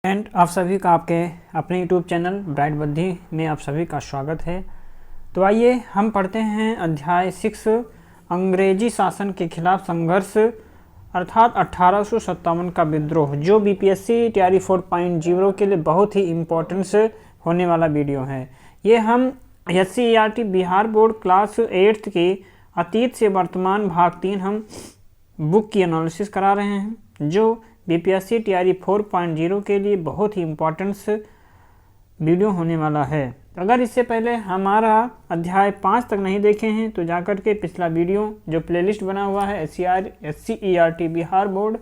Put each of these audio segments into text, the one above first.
And आप सभी का आपके अपने यूट्यूब चैनल ब्राइट बुद्धि में आप सभी का स्वागत है। तो आइए हम पढ़ते हैं अध्याय 6 अंग्रेजी शासन के खिलाफ संघर्ष अर्थात 1857 का विद्रोह, जो बीपीएससी तैयारी 4.0 के लिए बहुत ही इम्पोर्टेंस होने वाला वीडियो है। ये हम SCERT बिहार बोर्ड क्लास 8 के अतीत से वर्तमान भाग 3 हम बुक की एनालिसिस करा रहे हैं, जो बीपीएससी तैयारी 4.0 के लिए बहुत ही इम्पोर्टेंस वीडियो होने वाला है। अगर इससे पहले हमारा अध्याय 5 तक नहीं देखे हैं तो जाकर के पिछला वीडियो जो प्लेलिस्ट बना हुआ है SCERT बिहार बोर्ड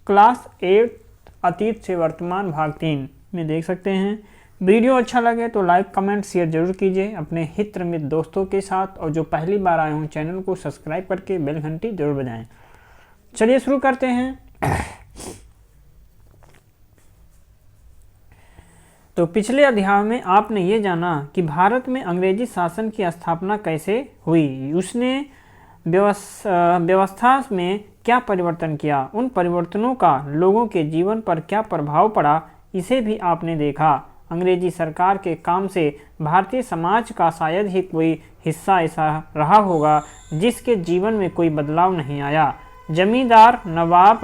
क्लास 8 अतीत से वर्तमान भाग 3 में देख सकते हैं। वीडियो अच्छा लगे तो लाइक कमेंट शेयर जरूर कीजिए अपने हित मित्र दोस्तों के साथ, और जो पहली बार आए हों चैनल को सब्सक्राइब करके बेल घंटी जरूर बजाएं। चलिए शुरू करते हैं। तो पिछले अध्याय में आपने ये जाना कि भारत में अंग्रेजी शासन की स्थापना कैसे हुई, उसने व्यवस्था में क्या परिवर्तन किया, उन परिवर्तनों का लोगों के जीवन पर क्या प्रभाव पड़ा, इसे भी आपने देखा। अंग्रेजी सरकार के काम से भारतीय समाज का शायद ही कोई हिस्सा ऐसा रहा होगा जिसके जीवन में कोई बदलाव नहीं आया। जमींदार, नवाब,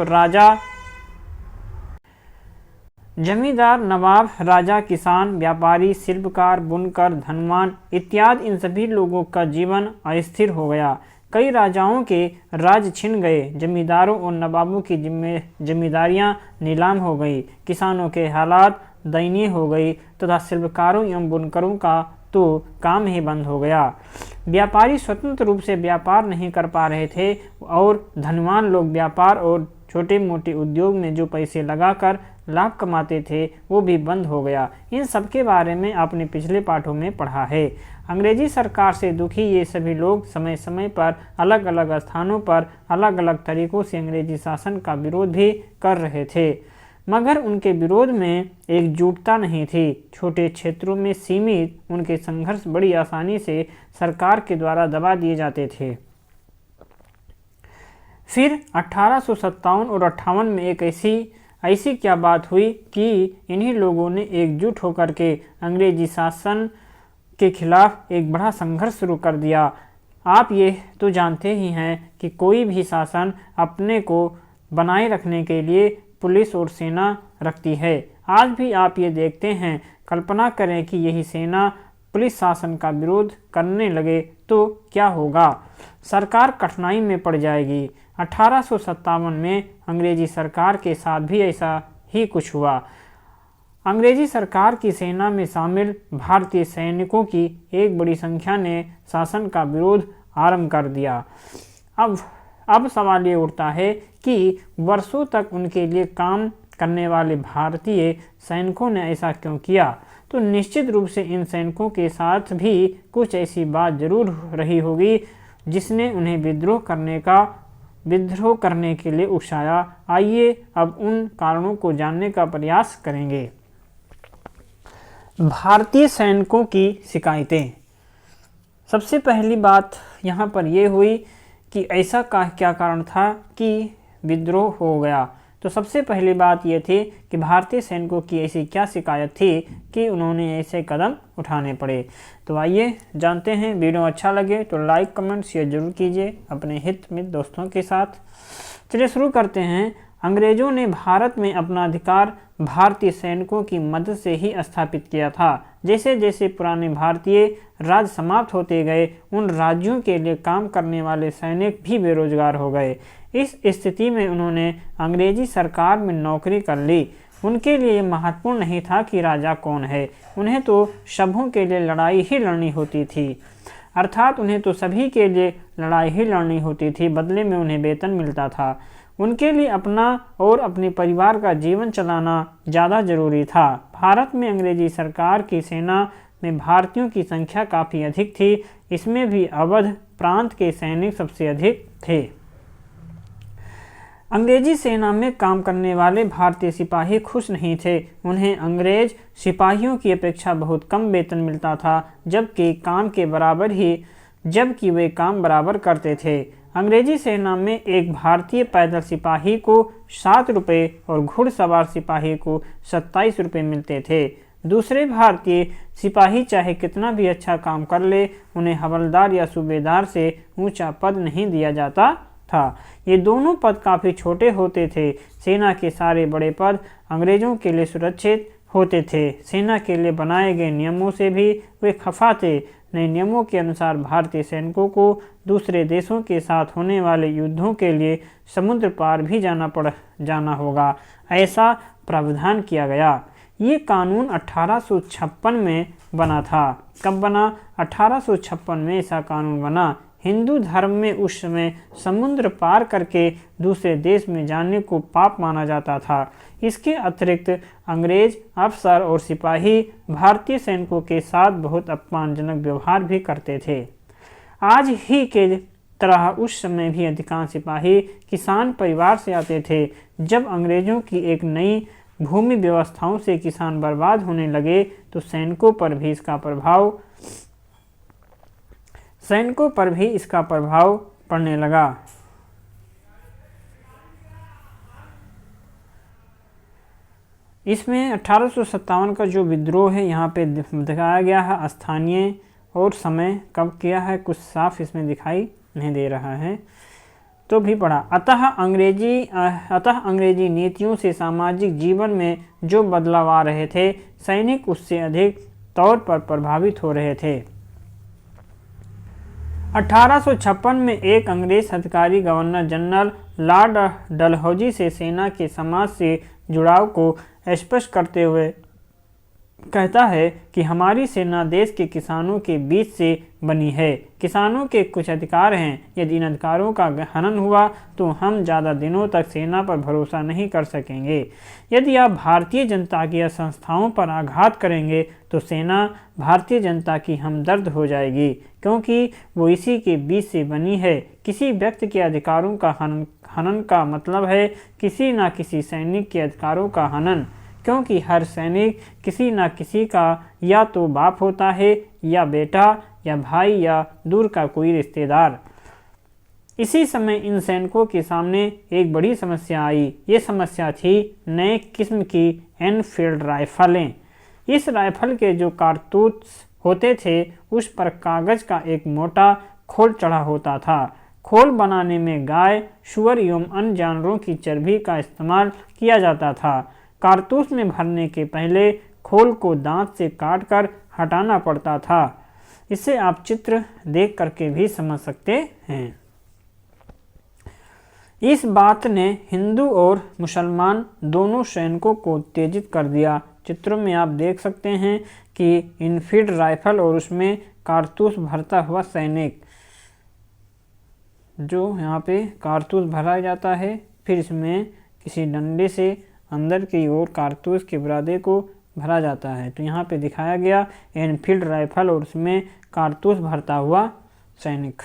राजा, किसान, व्यापारी, शिल्पकार, बुनकर, धनवान इत्यादि इन सभी लोगों का जीवन अस्थिर हो गया। कई राजाओं के राज छिन गए, जमींदारों और नवाबों की जमींदारियां नीलाम हो गई, किसानों के हालात दयनीय हो गई तथा शिल्पकारों एवं बुनकरों का तो काम ही बंद हो गया। व्यापारी स्वतंत्र रूप से व्यापार नहीं कर पा रहे थे और धनवान लोग व्यापार और छोटे मोटे उद्योग में जो पैसे लगाकर लाभ कमाते थे वो भी बंद हो गया। इन सब के बारे में आपने पिछले पाठों में पढ़ा है। अंग्रेजी सरकार से दुखी ये सभी लोग समय समय पर अलग अलग स्थानों पर अलग अलग तरीकों से अंग्रेजी शासन का विरोध भी कर रहे थे, मगर उनके विरोध में एकजुटता नहीं थी। छोटे क्षेत्रों में सीमित उनके संघर्ष बड़ी आसानी से सरकार के द्वारा दबा दिए जाते थे। फिर 1857 और 58 में एक ऐसी क्या बात हुई कि इन्हीं लोगों ने एकजुट होकर के अंग्रेजी शासन के खिलाफ एक बड़ा संघर्ष शुरू कर दिया। आप ये तो जानते ही हैं कि कोई भी शासन अपने को बनाए रखने के लिए पुलिस और सेना रखती है। आज भी आप ये देखते हैं। कल्पना करें कि यही सेना पुलिस शासन का विरोध करने लगे तो क्या होगा। सरकार कठिनाई में पड़ जाएगी। 1857 में अंग्रेजी सरकार के साथ भी ऐसा ही कुछ हुआ। अंग्रेजी सरकार की सेना में शामिल भारतीय सैनिकों की एक बड़ी संख्या ने शासन का विरोध आरंभ कर दिया। अब सवाल ये उठता है कि वर्षों तक उनके लिए काम करने वाले भारतीय सैनिकों ने ऐसा क्यों किया। तो निश्चित रूप से इन सैनिकों के साथ भी कुछ ऐसी बात जरूर रही होगी जिसने उन्हें विद्रोह करने के लिए उकसाया। आइए अब उन कारणों को जानने का प्रयास करेंगे। भारतीय सैनिकों की शिकायतें। सबसे पहली बात यहाँ पर यह हुई कि ऐसा क्या कारण था कि विद्रोह हो गया। तो सबसे पहली बात यह थी कि भारतीय सैनिकों की ऐसी क्या शिकायत थी कि उन्होंने ऐसे कदम उठाने पड़े। तो आइए जानते हैं। वीडियो अच्छा लगे तो लाइक कमेंट शेयर जरूर कीजिए अपने हित मित्र दोस्तों के साथ। चलिए शुरू करते हैं। अंग्रेजों ने भारत में अपना अधिकार भारतीय सैनिकों की मदद से ही स्थापित किया था। जैसे जैसे पुराने भारतीय राज्य समाप्त होते गए, उन राज्यों के लिए काम करने वाले सैनिक भी बेरोजगार हो गए। इस स्थिति में उन्होंने अंग्रेजी सरकार में नौकरी कर ली। उनके लिए ये महत्वपूर्ण नहीं था कि राजा कौन है, उन्हें तो सबों के लिए लड़ाई ही लड़नी होती थी। अर्थात उन्हें तो सभी के लिए लड़ाई ही लड़नी होती थी, बदले में उन्हें वेतन मिलता था। उनके लिए अपना और अपने परिवार का जीवन चलाना ज़्यादा जरूरी था। भारत में अंग्रेजी सरकार की सेना में भारतीयों की संख्या काफ़ी अधिक थी। इसमें भी अवध प्रांत के सैनिक सबसे अधिक थे। अंग्रेजी सेना में काम करने वाले भारतीय सिपाही खुश नहीं थे। उन्हें अंग्रेज सिपाहियों की अपेक्षा बहुत कम वेतन मिलता था, जबकि वे काम बराबर करते थे। अंग्रेजी सेना में एक भारतीय पैदल सिपाही को 7 रुपये और घुड़सवार सिपाही को 27 रुपये मिलते थे। दूसरे भारतीय सिपाही चाहे कितना भी अच्छा काम कर ले, उन्हें हवलदार या सूबेदार से ऊंचा पद नहीं दिया जाता था। ये दोनों पद काफ़ी छोटे होते थे। सेना के सारे बड़े पद अंग्रेजों के लिए सुरक्षित होते थे। सेना के लिए बनाए गए नियमों से भी वे खफा थे। नए नियमों के अनुसार भारतीय सैनिकों को दूसरे देशों के साथ होने वाले युद्धों के लिए समुद्र पार भी जाना होगा, ऐसा प्रावधान किया गया। ये कानून 1856 में बना था। कब बना? 1856 में ऐसा कानून बना। हिंदू धर्म में उस समय समुद्र पार करके दूसरे देश में जाने को पाप माना जाता था। इसके अतिरिक्त अंग्रेज अफसर और सिपाही भारतीय सैनिकों के साथ बहुत अपमानजनक व्यवहार भी करते थे। आज ही के तरह उस समय भी अधिकांश सिपाही किसान परिवार से आते थे। जब अंग्रेजों की एक नई भूमि व्यवस्थाओं से किसान बर्बाद होने लगे तो सैनिकों पर भी इसका प्रभाव पड़ने लगा। इसमें 1857 का जो विद्रोह है यहाँ पे दिखाया गया है। स्थानीय और समय कब किया है कुछ साफ इसमें दिखाई नहीं दे रहा है, तो भी पढ़ा। अतः अंग्रेजी नीतियों से सामाजिक जीवन में जो बदलाव आ रहे थे, सैनिक उससे अधिक तौर पर प्रभावित हो रहे थे। 1856 में एक अंग्रेज अधिकारी गवर्नर जनरल लॉर्ड डलहौजी से सेना के समाज से जुड़ाव को स्पष्ट करते हुए कहता है कि हमारी सेना देश के किसानों के बीच से बनी है। किसानों के कुछ अधिकार हैं। यदि इन अधिकारों का हनन हुआ तो हम ज़्यादा दिनों तक सेना पर भरोसा नहीं कर सकेंगे। यदि आप भारतीय जनता की या संस्थाओं पर आघात करेंगे तो सेना भारतीय जनता की हमदर्द हो जाएगी, क्योंकि वो इसी के बीच से बनी है। किसी व्यक्ति के अधिकारों का हनन का मतलब है किसी न किसी सैनिक के अधिकारों का हनन, क्योंकि हर सैनिक किसी न किसी का या तो बाप होता है या बेटा या भाई या दूर का कोई रिश्तेदार। इसी समय इन सैनिकों के सामने एक बड़ी समस्या आई। ये समस्या थी नए किस्म की एनफील्ड राइफलें। इस राइफल के जो कारतूस होते थे उस पर कागज का एक मोटा खोल चढ़ा होता था। खोल बनाने में गाय, सूअर एवं अन्य जानवरों की चर्बी का इस्तेमाल किया जाता था। कारतूस में भरने के पहले खोल को दांत से काटकर हटाना पड़ता था। इसे आप चित्र देख करके भी समझ सकते हैं। इस बात ने हिंदू और मुसलमान दोनों सैनिकों को उत्तेजित कर दिया। चित्रों में आप देख सकते हैं कि इनफील्ड राइफल और उसमें कारतूस भरता हुआ सैनिक, जो यहाँ पे कारतूस भरा जाता है, फिर इसमें किसी डंडे से अंदर की ओर कारतूस के बुरादे को भरा जाता है। तो यहाँ पे दिखाया गया एनफील्ड राइफल और उसमें कारतूस भरता हुआ सैनिक।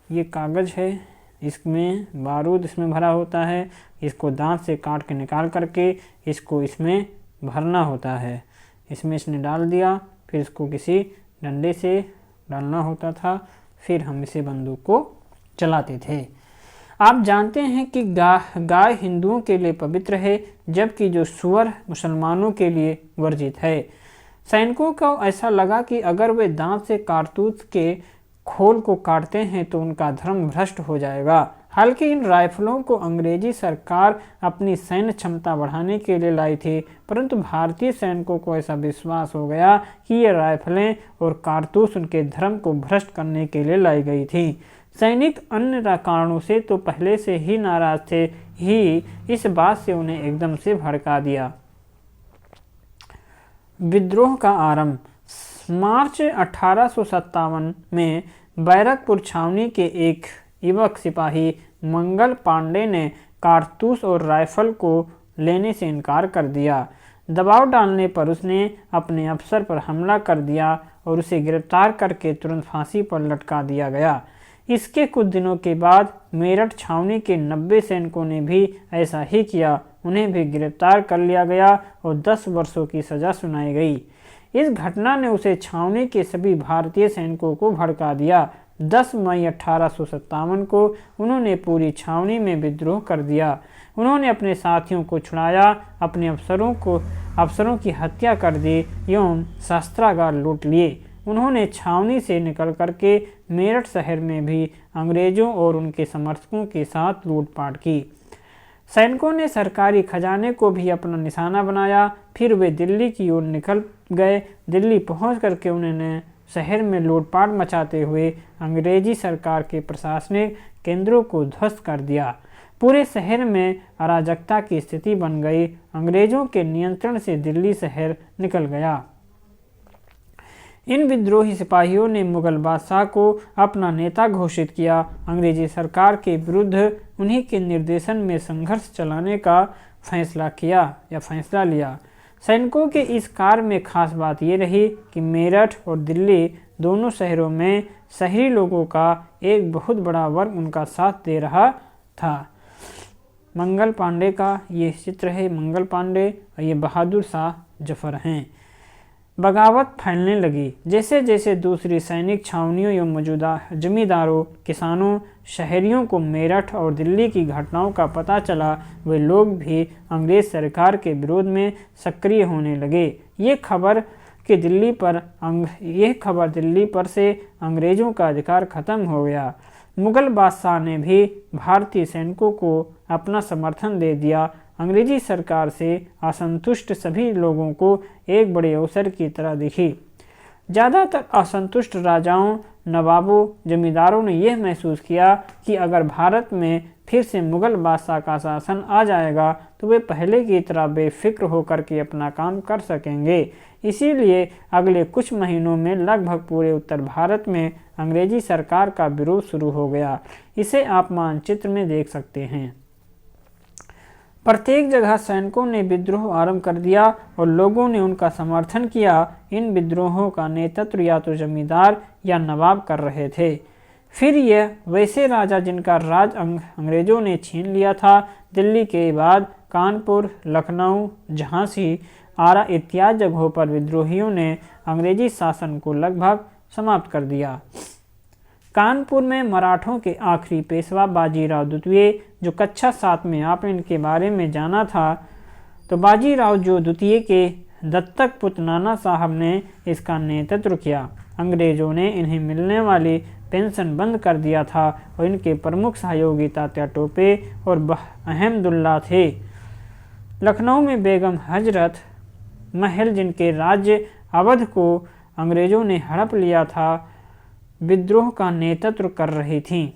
ये कागज है, इसमें बारूद इसमें भरा होता है। इसको दांत से काट के निकाल करके इसको इसमें भरना होता है। इसमें इसने डाल दिया, फिर इसको किसी डंडे से डालना होता था, फिर हम इसे बंदूक को चलाते थे। आप जानते हैं कि गाय हिंदुओं के लिए पवित्र है, जबकि जो सूअर मुसलमानों के लिए वर्जित है। सैनिकों को ऐसा लगा कि अगर वे दांत से कारतूस के खोल को काटते हैं तो उनका धर्म भ्रष्ट हो जाएगा। हालांकि इन राइफलों को अंग्रेजी सरकार अपनी सैन्य क्षमता बढ़ाने के लिए लाई थी, परंतु भारतीय सैनिकों को ऐसा विश्वास हो गया कि ये राइफलें और कारतूस उनके धर्म को भ्रष्ट करने के लिए लाई गई थी। सैनिक अन्य कारणों से तो पहले से ही नाराज थे, ही इस बात से उन्हें एकदम से भड़का दिया। विद्रोह का आरंभ। मार्च 1857 में बैरकपुर छावनी के एक युवक सिपाही मंगल पांडे ने कारतूस और राइफल को लेने से इनकार कर दिया। दबाव डालने पर उसने अपने अफसर पर हमला कर दिया और उसे गिरफ्तार करके तुरंत फांसी पर लटका दिया गया। इसके कुछ दिनों के बाद मेरठ छावनी के 90 सैनिकों ने भी ऐसा ही किया। उन्हें भी गिरफ्तार कर लिया गया और 10 वर्षों की सज़ा सुनाई गई। इस घटना ने उसे छावनी के सभी भारतीय सैनिकों को भड़का दिया। 10 मई 1857 को उन्होंने पूरी छावनी में विद्रोह कर दिया। उन्होंने अपने साथियों को छुड़ाया, अपने अफसरों की हत्या कर दी एवं शस्त्रागार लूट लिए। उन्होंने छावनी से निकल करके मेरठ शहर में भी अंग्रेजों और उनके समर्थकों के साथ लूटपाट की। सैनिकों ने सरकारी खजाने को भी अपना निशाना बनाया। फिर वे दिल्ली की ओर निकल गए। दिल्ली पहुंच करके उन्होंने शहर में लूटपाट मचाते हुए अंग्रेजी सरकार के प्रशासनिक केंद्रों को ध्वस्त कर दिया। पूरे शहर में अराजकता की स्थिति बन गई। अंग्रेजों के नियंत्रण से दिल्ली शहर निकल गया। इन विद्रोही सिपाहियों ने मुगल बादशाह को अपना नेता घोषित किया। अंग्रेजी सरकार के विरुद्ध उन्हीं के निर्देशन में संघर्ष चलाने का फैसला लिया। सैनिकों के इस कार्य में खास बात ये रही कि मेरठ और दिल्ली दोनों शहरों में शहरी लोगों का एक बहुत बड़ा वर्ग उनका साथ दे रहा था। मंगल पांडे का ये चित्र है। मंगल पांडे और ये बहादुर शाह जफर हैं। बगावत फैलने लगी। जैसे जैसे दूसरी सैनिक छावनियों एवं मौजूदा जमींदारों, किसानों, शहरियों को मेरठ और दिल्ली की घटनाओं का पता चला, वे लोग भी अंग्रेज सरकार के विरोध में सक्रिय होने लगे। ये खबर दिल्ली पर से अंग्रेजों का अधिकार खत्म हो गया। मुगल बादशाह ने भी भारतीय सैनिकों को अपना समर्थन दे दिया। अंग्रेजी सरकार से असंतुष्ट सभी लोगों को एक बड़े अवसर की तरह दिखी। ज़्यादातर असंतुष्ट राजाओं, नवाबों, जमींदारों ने यह महसूस किया कि अगर भारत में फिर से मुगल बादशाह का शासन आ जाएगा तो वे पहले की तरह बेफिक्र होकर के अपना काम कर सकेंगे। इसीलिए अगले कुछ महीनों में लगभग पूरे उत्तर भारत में अंग्रेजी सरकार का विरोध शुरू हो गया। इसे आप मानचित्र में देख सकते हैं। प्रत्येक जगह सैनिकों ने विद्रोह आरंभ कर दिया और लोगों ने उनका समर्थन किया। इन विद्रोहों का नेतृत्व या तो जमींदार या नवाब कर रहे थे। फिर यह वैसे राजा जिनका राज अंग्रेजों ने छीन लिया था। दिल्ली के बाद कानपुर, लखनऊ, झांसी, आरा इत्यादि जगहों पर विद्रोहियों ने अंग्रेजी शासन को लगभग समाप्त कर दिया। कानपुर में मराठों के आखिरी पेशवा बाजीराव द्वितीय, जो कक्षा 7 में आपने इनके बारे में जाना था, तो बाजीराव जो द्वितीय के दत्तक पुत्र नाना साहब ने इसका नेतृत्व किया। अंग्रेजों ने इन्हें मिलने वाली पेंशन बंद कर दिया था और इनके प्रमुख सहयोगी तात्या टोपे और अहमदुल्ला थे। लखनऊ में बेगम हजरत महल, जिनके राज्य अवध को अंग्रेजों ने हड़प लिया था, विद्रोह का नेतृत्व कर रही थीं।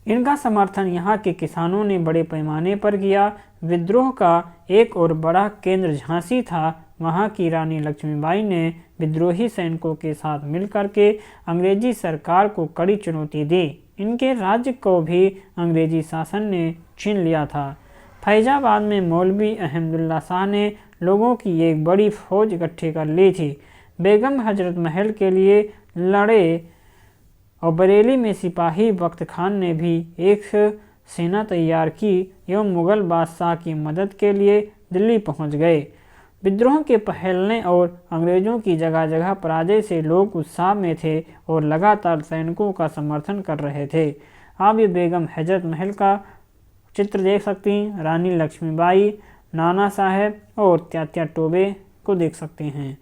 इनका समर्थन यहाँ के किसानों ने बड़े पैमाने पर किया। विद्रोह का एक और बड़ा केंद्र झांसी था। वहाँ की रानी लक्ष्मीबाई ने विद्रोही सैनिकों के साथ मिलकर के अंग्रेजी सरकार को कड़ी चुनौती दी। इनके राज्य को भी अंग्रेजी शासन ने छीन लिया था। फैजाबाद में मौलवी अहमदुल्ला शाह ने लोगों की एक बड़ी फौज इकट्ठी कर ली थी। बेगम हजरत महल के लिए लड़े और बरेली में सिपाही बख्त खान ने भी एक सेना तैयार की एवं मुगल बादशाह की मदद के लिए दिल्ली पहुंच गए। विद्रोह के फैलने और अंग्रेजों की जगह जगह पराजय से लोग उत्साह में थे और लगातार सैनिकों का समर्थन कर रहे थे। आप ये बेगम हजरत महल का चित्र देख सकती हैं। रानी लक्ष्मीबाई, नाना साहब और तात्या टोपे को देख सकते हैं।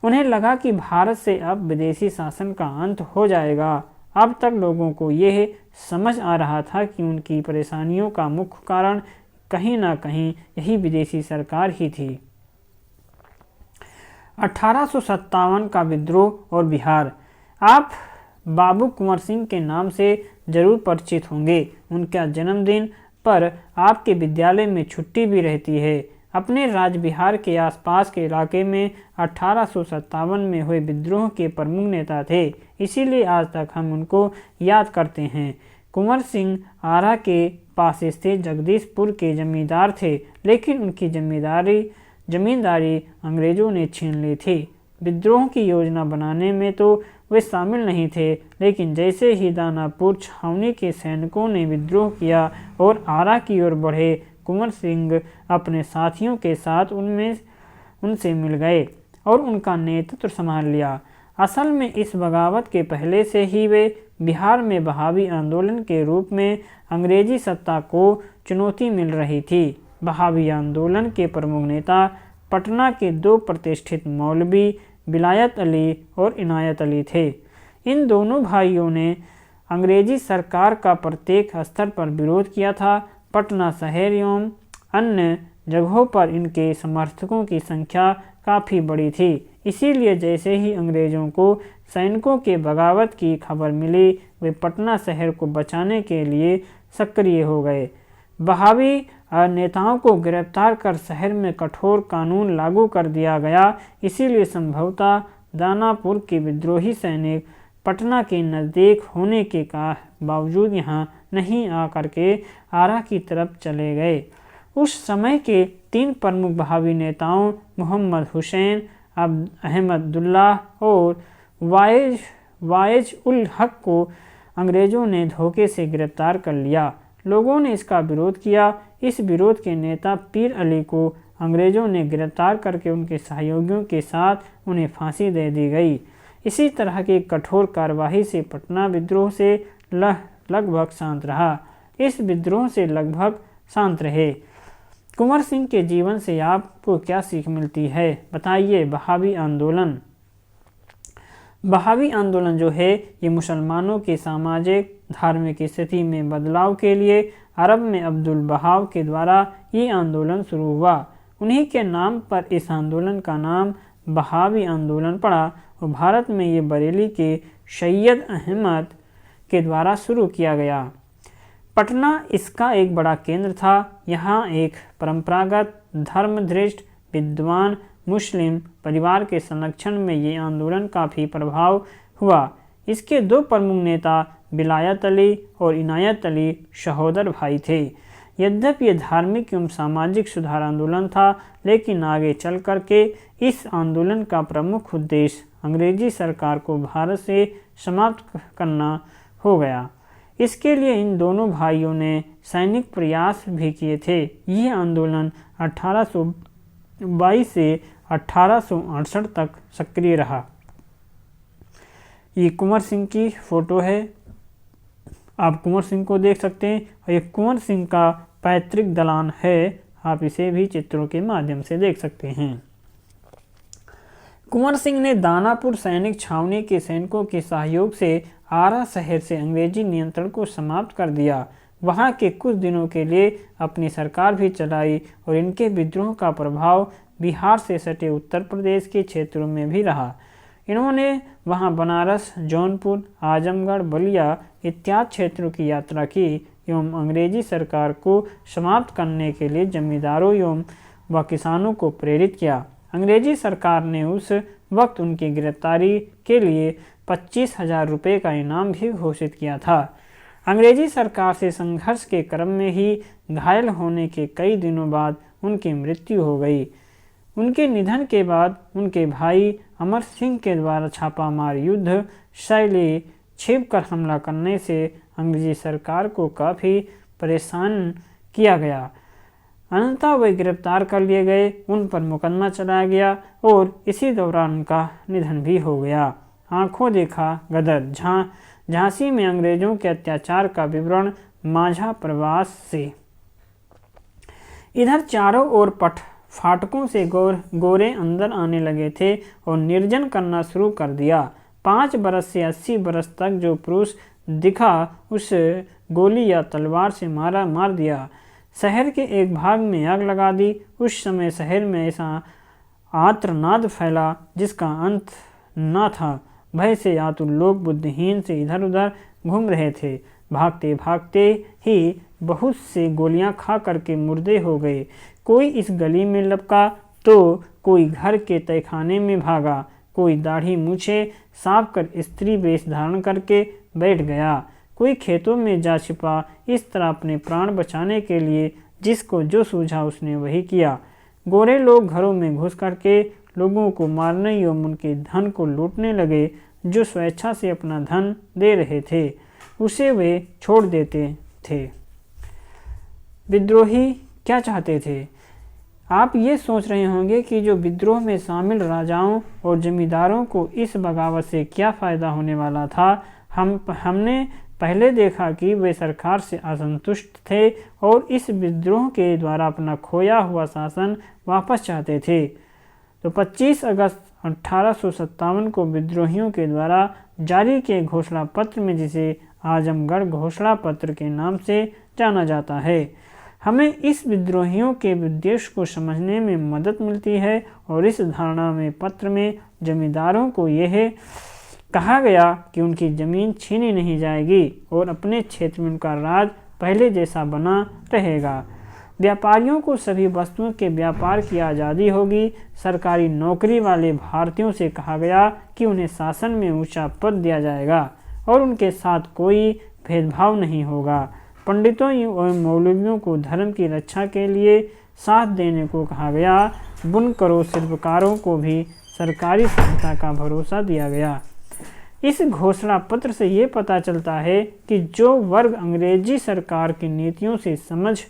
उन्हें लगा कि भारत से अब विदेशी शासन का अंत हो जाएगा। अब तक लोगों को यह समझ आ रहा था कि उनकी परेशानियों का मुख्य कारण कहीं ना कहीं यही विदेशी सरकार ही थी। 1857 का विद्रोह और बिहार। आप बाबू कुंवर सिंह के नाम से जरूर परिचित होंगे। उनका जन्मदिन पर आपके विद्यालय में छुट्टी भी रहती है। अपने राज्य बिहार के आसपास के इलाके में 1857 में हुए विद्रोह के प्रमुख नेता थे। इसीलिए आज तक हम उनको याद करते हैं। कुंवर सिंह आरा के पास स्थित जगदीशपुर के जमींदार थे, लेकिन उनकी जमींदारी अंग्रेजों ने छीन ली थी। विद्रोह की योजना बनाने में तो वे शामिल नहीं थे, लेकिन जैसे ही दानापुर छावनी के सैनिकों ने विद्रोह किया और आरा की ओर बढ़े, कुंवर सिंह अपने साथियों के साथ उनसे मिल गए और उनका नेतृत्व संभाल लिया। असल में इस बगावत के पहले से ही वे बिहार में बहावी आंदोलन के रूप में अंग्रेजी सत्ता को चुनौती मिल रही थी। बहावी आंदोलन के प्रमुख नेता पटना के दो प्रतिष्ठित मौलवी विलायत अली और इनायत अली थे। इन दोनों भाइयों ने अंग्रेजी सरकार का प्रत्येक स्तर पर विरोध किया था। पटना शहर एवं अन्य जगहों पर इनके समर्थकों की संख्या काफ़ी बड़ी थी। इसीलिए जैसे ही अंग्रेज़ों को सैनिकों के बगावत की खबर मिली, वे पटना शहर को बचाने के लिए सक्रिय हो गए। बहावी नेताओं को गिरफ्तार कर शहर में कठोर कानून लागू कर दिया गया। इसीलिए संभवतः दानापुर के विद्रोही सैनिक पटना के नज़दीक होने के बावजूद यहाँ नहीं आकर के आरा की तरफ चले गए। उस समय के तीन प्रमुख बहावी नेताओं मोहम्मद हुसैन, अहमदुल्लाह और वाइज उल हक को अंग्रेज़ों ने धोखे से गिरफ्तार कर लिया। लोगों ने इसका विरोध किया। इस विरोध के नेता पीर अली को अंग्रेज़ों ने गिरफ्तार करके उनके सहयोगियों के साथ उन्हें फांसी दे दी गई। इसी तरह की कठोर कार्यवाही से पटना विद्रोह से लगभग शांत रहा। इस विद्रोह से लगभग शांत रहे। कुंवर सिंह के जीवन से आपको क्या सीख मिलती है, बताइए। बहावी आंदोलन जो है ये मुसलमानों की सामाजिक धार्मिक स्थिति में बदलाव के लिए अरब में अब्दुल बहाव के द्वारा ये आंदोलन शुरू हुआ। उन्हीं के नाम पर इस आंदोलन का नाम बहावी आंदोलन पड़ा और भारत में ये बरेली के सैयद अहमद के द्वारा शुरू किया गया। पटना इसका एक बड़ा केंद्र था। यहाँ एक परंपरागत धर्मदृष्ट विद्वान मुस्लिम परिवार के संरक्षण में ये आंदोलन काफ़ी प्रभाव हुआ। इसके दो प्रमुख नेता विलायत अली और इनायत अली सहोदर भाई थे। यद्यपि ये धार्मिक एवं सामाजिक सुधार आंदोलन था, लेकिन आगे चल कर के इस आंदोलन का प्रमुख उद्देश्य अंग्रेजी सरकार को भारत से समाप्त करना हो गया। इसके लिए इन दोनों भाइयों ने सैनिक प्रयास भी किए थे। यह आंदोलन 1822 से 1868 तक सक्रिय रहा। ये कुंवर सिंह की फ़ोटो है, आप कुंवर सिंह को देख सकते हैं। और ये कुंवर सिंह का पैतृक दलान है, आप इसे भी चित्रों के माध्यम से देख सकते हैं। कुंवर सिंह ने दानापुर सैनिक छावनी के सैनिकों के सहयोग से आरा शहर से अंग्रेजी नियंत्रण को समाप्त कर दिया। वहां के कुछ दिनों के लिए अपनी सरकार भी चलाई और इनके विद्रोह का प्रभाव बिहार से सटे उत्तर प्रदेश के क्षेत्रों में भी रहा। इन्होंने वहां बनारस, जौनपुर, आजमगढ़, बलिया इत्यादि क्षेत्रों की यात्रा की एवं अंग्रेजी सरकार को समाप्त करने के लिए जमींदारों एवं व किसानों को प्रेरित किया। अंग्रेजी सरकार ने उस वक्त उनकी गिरफ्तारी के लिए 25,000 रुपये का इनाम भी घोषित किया था। अंग्रेजी सरकार से संघर्ष के क्रम में ही घायल होने के कई दिनों बाद उनकी मृत्यु हो गई। उनके निधन के बाद उनके भाई अमर सिंह के द्वारा छापामार युद्ध शैली छिपकर हमला करने से अंग्रेजी सरकार को काफ़ी परेशान किया गया। अनंततः वे गिरफ्तार कर लिए गए, उन पर मुकदमा चलाया गया और इसी दौरान उनका निधन भी हो गया। आंखों देखा गदर, झांसी में अंग्रेजों के अत्याचार का विवरण माझा प्रवास से। इधर चारों ओर फाटकों से गोरे अंदर आने लगे थे और निर्जन करना शुरू कर दिया। 5 बरस से 80 बरस तक जो पुरुष दिखा उस गोली या तलवार से मार दिया। शहर के एक भाग में आग लगा दी। उस समय शहर में ऐसा आर्तनाद फैला जिसका अंत न था। भय से आतुर लोग बुद्धिहीन से इधर उधर घूम रहे थे। भागते भागते ही बहुत से गोलियां खा करके मुर्दे हो गए। कोई इस गली में लपका तो कोई घर के तहखाने में भागा। कोई दाढ़ी मूछे साफ कर स्त्री वेश धारण करके बैठ गया। कोई खेतों में जा छिपा। इस तरह अपने प्राण बचाने के लिए जिसको जो सूझा उसने वही किया। गोरे लोग घरों में घुस करके लोगों को मारने एवं उनके धन को लूटने लगे। जो स्वेच्छा से अपना धन दे रहे थे उसे वे छोड़ देते थे। विद्रोही क्या चाहते थे? आप ये सोच रहे होंगे कि जो विद्रोह में शामिल राजाओं और जमींदारों को इस बगावत से क्या फ़ायदा होने वाला था। हमने पहले देखा कि वे सरकार से असंतुष्ट थे और इस विद्रोह के द्वारा अपना खोया हुआ शासन वापस चाहते थे। तो 25 अगस्त 1857 को विद्रोहियों के द्वारा जारी किए घोषणा पत्र में, जिसे आजमगढ़ घोषणा पत्र के नाम से जाना जाता है, हमें इस विद्रोहियों के उद्देश्य को समझने में मदद मिलती है। और इस धारणा में पत्र में जमींदारों को यह कहा गया कि उनकी ज़मीन छीनी नहीं जाएगी और अपने क्षेत्र में उनका राज पहले जैसा बना रहेगा। व्यापारियों को सभी वस्तुओं के व्यापार की आज़ादी होगी। सरकारी नौकरी वाले भारतीयों से कहा गया कि उन्हें शासन में ऊंचा पद दिया जाएगा और उनके साथ कोई भेदभाव नहीं होगा। पंडितों एवं मौलवियों को धर्म की रक्षा के लिए साथ देने को कहा गया। बुनकरों शिल्पकारों को भी सरकारी सहायता का भरोसा दिया गया। इस घोषणा पत्र से ये पता चलता है कि जो वर्ग अंग्रेजी सरकार की नीतियों से समझ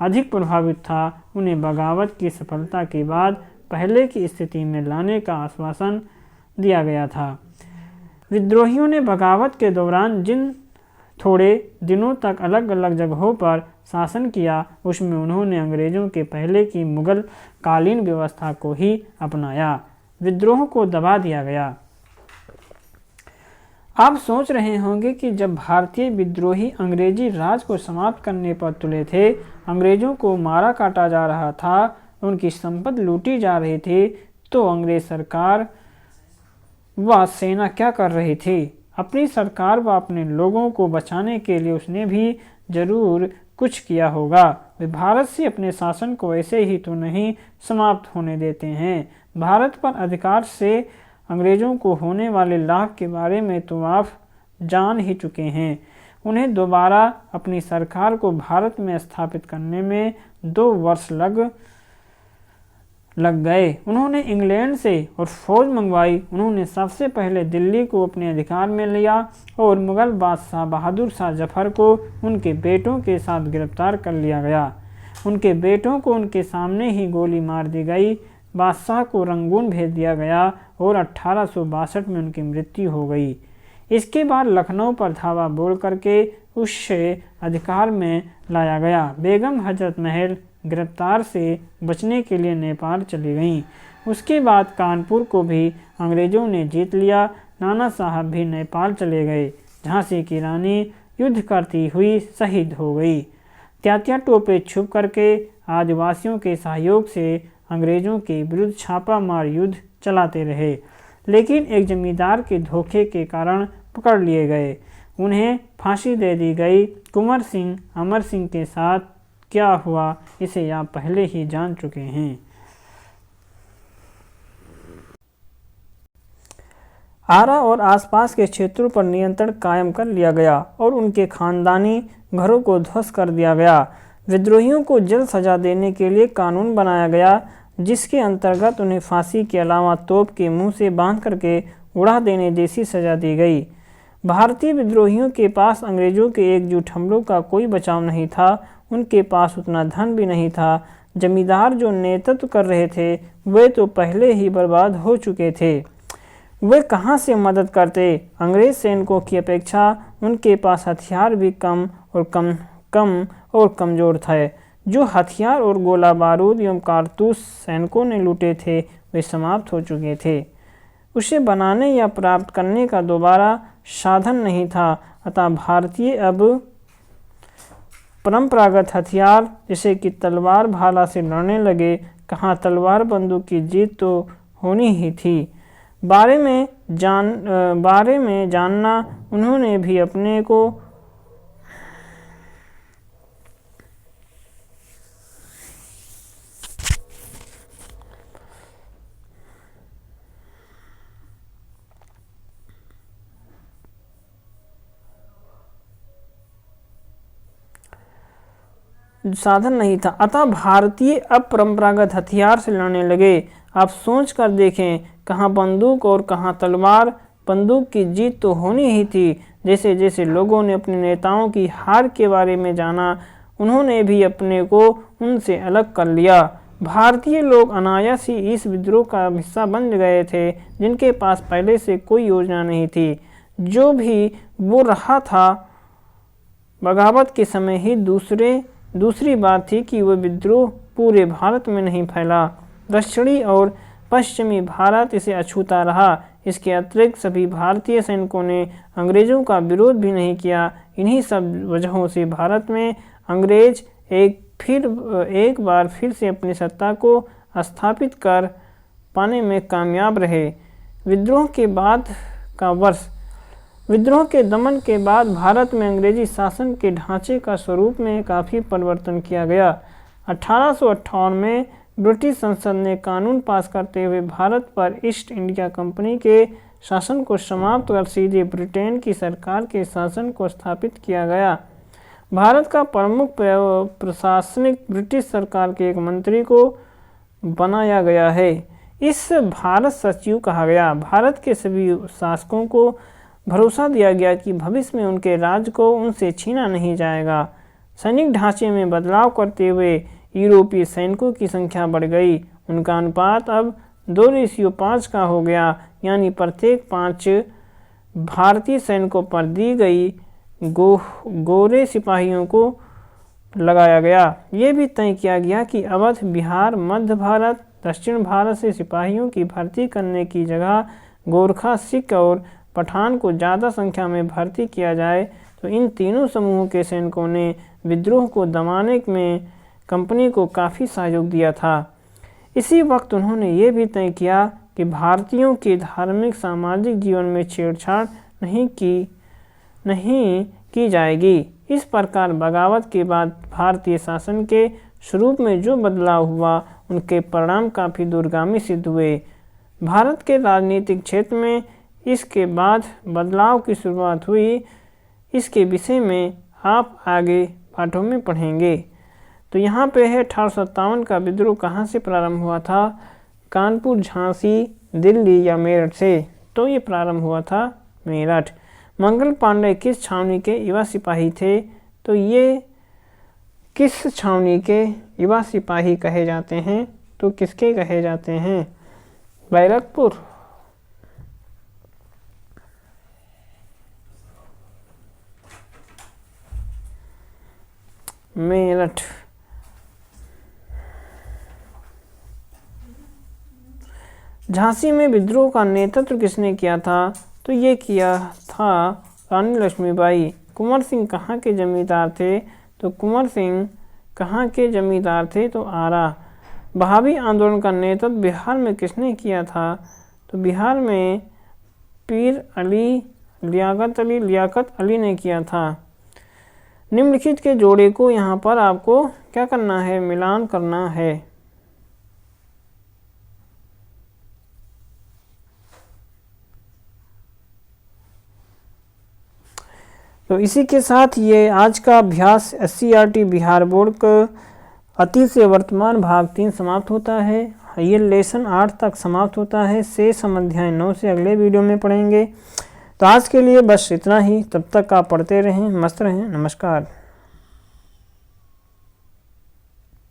अधिक प्रभावित था, उन्हें बगावत की सफलता के बाद पहले की स्थिति में लाने का आश्वासन दिया गया था। विद्रोहियों ने बगावत के दौरान जिन थोड़े दिनों तक अलग अलग जगहों पर शासन किया, उसमें उन्होंने अंग्रेजों के पहले की मुगल कालीन व्यवस्था को ही अपनाया। विद्रोह को दबा दिया गया। आप सोच रहे होंगे कि जब भारतीय विद्रोही अंग्रेजी राज को समाप्त करने पर तुले थे, अंग्रेजों को मारा काटा जा रहा था, उनकी संपत्ति लूटी जा रही थी, तो अंग्रेज सरकार व सेना क्या कर रही थी? अपनी सरकार व अपने लोगों को बचाने के लिए उसने भी जरूर कुछ किया होगा। वे भारत से अपने शासन को ऐसे ही तो नहीं समाप्त होने देते हैं। भारत पर अधिकार से अंग्रेजों को होने वाले लाभ के बारे में तो आप जान ही चुके हैं। उन्हें दोबारा अपनी सरकार को भारत में स्थापित करने में 2 वर्ष लग गए। उन्होंने इंग्लैंड से और फौज मंगवाई। उन्होंने सबसे पहले दिल्ली को अपने अधिकार में लिया और मुगल बादशाह बहादुर शाह जफर को उनके बेटों के साथ गिरफ्तार कर लिया गया। उनके बेटों को उनके सामने ही गोली मार दी गई। बादशाह को रंगून भेज दिया गया और 1862 में उनकी मृत्यु हो गई। इसके बाद लखनऊ पर धावा बोल करके उसे अधिकार में लाया गया। बेगम हजरत महल गिरफ्तार से बचने के लिए नेपाल चली गईं। उसके बाद कानपुर को भी अंग्रेज़ों ने जीत लिया। नाना साहब भी नेपाल चले गए। झांसी की रानी युद्ध करती हुई शहीद हो गई। त्यात्या टोपे छुप करके आदिवासियों के सहयोग से अंग्रेज़ों के विरुद्ध छापा मार युद्ध चलाते रहे, लेकिन एक जमींदार के धोखे के कारण पकड़ लिए गए। उन्हें फांसी दे दी गई। कुंवर सिंह अमर सिंह के साथ क्या हुआ, इसे आप पहले ही जान चुके हैं। आरा और आसपास के क्षेत्रों पर नियंत्रण कायम कर लिया गया और उनके खानदानी घरों को ध्वस्त कर दिया गया। विद्रोहियों को जल्द सजा देने के लिए कानून बनाया गया, जिसके अंतर्गत उन्हें फांसी के अलावा तोप के मुंह से बांध करके उड़ा देने जैसी सजा दी गई। भारतीय विद्रोहियों के पास अंग्रेजों के एकजुट हमलों का कोई बचाव नहीं था। उनके पास उतना धन भी नहीं था। जमींदार जो नेतृत्व कर रहे थे, वे तो पहले ही बर्बाद हो चुके थे। वे कहाँ से मदद करते? अंग्रेज सैनिकों की अपेक्षा उनके पास हथियार भी कम और कमज़ोर थे। जो हथियार और गोला बारूद एवं कारतूस सैनिकों ने लूटे थे, वे समाप्त हो चुके थे। उसे बनाने या प्राप्त करने का दोबारा साधन नहीं था। अतः भारतीय अब परंपरागत हथियार जैसे कि तलवार भाला से लड़ने लगे। कहाँ तलवार बंदूक की जीत तो होनी ही थी। बारे में जानना उन्होंने भी अपने को साधन नहीं था। अतः भारतीय अब परंपरागत हथियार से लड़ने लगे। आप सोच कर देखें, कहाँ बंदूक और कहाँ तलवार। बंदूक की जीत तो होनी ही थी। जैसे जैसे लोगों ने अपने नेताओं की हार के बारे में जाना, उन्होंने भी अपने को उनसे अलग कर लिया। भारतीय लोग अनायास ही इस विद्रोह का हिस्सा बन गए थे, जिनके पास पहले से कोई योजना नहीं थी। जो भी वो रहा था, बगावत के समय ही दूसरी बात थी कि वह विद्रोह पूरे भारत में नहीं फैला। दक्षिणी और पश्चिमी भारत इसे अछूता रहा। इसके अतिरिक्त सभी भारतीय सैनिकों ने अंग्रेज़ों का विरोध भी नहीं किया। इन्हीं सब वजहों से भारत में अंग्रेज एक बार फिर से अपनी सत्ता को स्थापित कर पाने में कामयाब रहे। विद्रोह के दमन के बाद भारत में अंग्रेजी शासन के ढांचे का स्वरूप में काफ़ी परिवर्तन किया गया। 1858 में ब्रिटिश संसद ने कानून पास करते हुए भारत पर ईस्ट इंडिया कंपनी के शासन को समाप्त कर सीधे ब्रिटेन की सरकार के शासन को स्थापित किया गया। भारत का प्रमुख प्रशासनिक ब्रिटिश सरकार के एक मंत्री को बनाया गया है। इस भारत सचिव कहा गया। भारत के सभी शासकों को भरोसा दिया गया कि भविष्य में उनके राज्य को उनसे छीना नहीं जाएगा। सैनिक ढांचे में बदलाव करते हुए यूरोपीय सैनिकों की संख्या बढ़ गई। उनका अनुपात अब 2:5 का हो गया, यानी प्रत्येक 5 भारतीय सैनिकों पर दी गई गोरे सिपाहियों को लगाया गया। ये भी तय किया गया कि अवध, बिहार, मध्य भारत, दक्षिण भारत से सिपाहियों की भर्ती करने की जगह गोरखा, सिख और पठान को ज़्यादा संख्या में भर्ती किया जाए। तो इन तीनों समूहों के सैनिकों ने विद्रोह को दमाने में कंपनी को काफ़ी सहयोग दिया था। इसी वक्त उन्होंने ये भी तय किया कि भारतीयों के धार्मिक सामाजिक जीवन में छेड़छाड़ नहीं की जाएगी। इस प्रकार बगावत के बाद भारतीय शासन के स्वरूप में जो बदलाव हुआ, उनके परिणाम काफ़ी दूरगामी सिद्ध हुए। भारत के राजनीतिक क्षेत्र में इसके बाद बदलाव की शुरुआत हुई। इसके विषय में आप आगे पाठों में पढ़ेंगे। तो यहाँ पे है 1857 का विद्रोह कहाँ से प्रारंभ हुआ था? कानपुर, झांसी, दिल्ली या मेरठ से। तो ये प्रारंभ हुआ था मेरठ। मंगल पांडे किस छावनी के युवा सिपाही थे? तो ये किस छावनी के युवा सिपाही कहे जाते हैं? तो किसके कहे जाते हैं? बैरकपुर। मेरठ। झांसी में विद्रोह का नेतृत्व किसने किया था? तो ये किया था रानी लक्ष्मीबाई। कुंवर सिंह कहाँ के जमींदार थे? तो कुंवर सिंह कहाँ के जमींदार थे? तो आरा। बहावी आंदोलन का नेतृत्व बिहार में किसने किया था? तो बिहार में पीर अली लियाकत अली ने किया था। निम्नलिखित के जोड़े को यहाँ पर आपको क्या करना है? मिलान करना है। तो इसी के साथ ये आज का अभ्यास SCERT बिहार बोर्ड का अतीत से वर्तमान भाग 3 समाप्त होता है। ये लेसन 8 तक समाप्त होता है। शेष हम अध्याय 9 से अगले वीडियो में पढ़ेंगे। तो आज के लिए बस इतना ही। तब तक आप पढ़ते रहें, मस्त रहें। नमस्कार।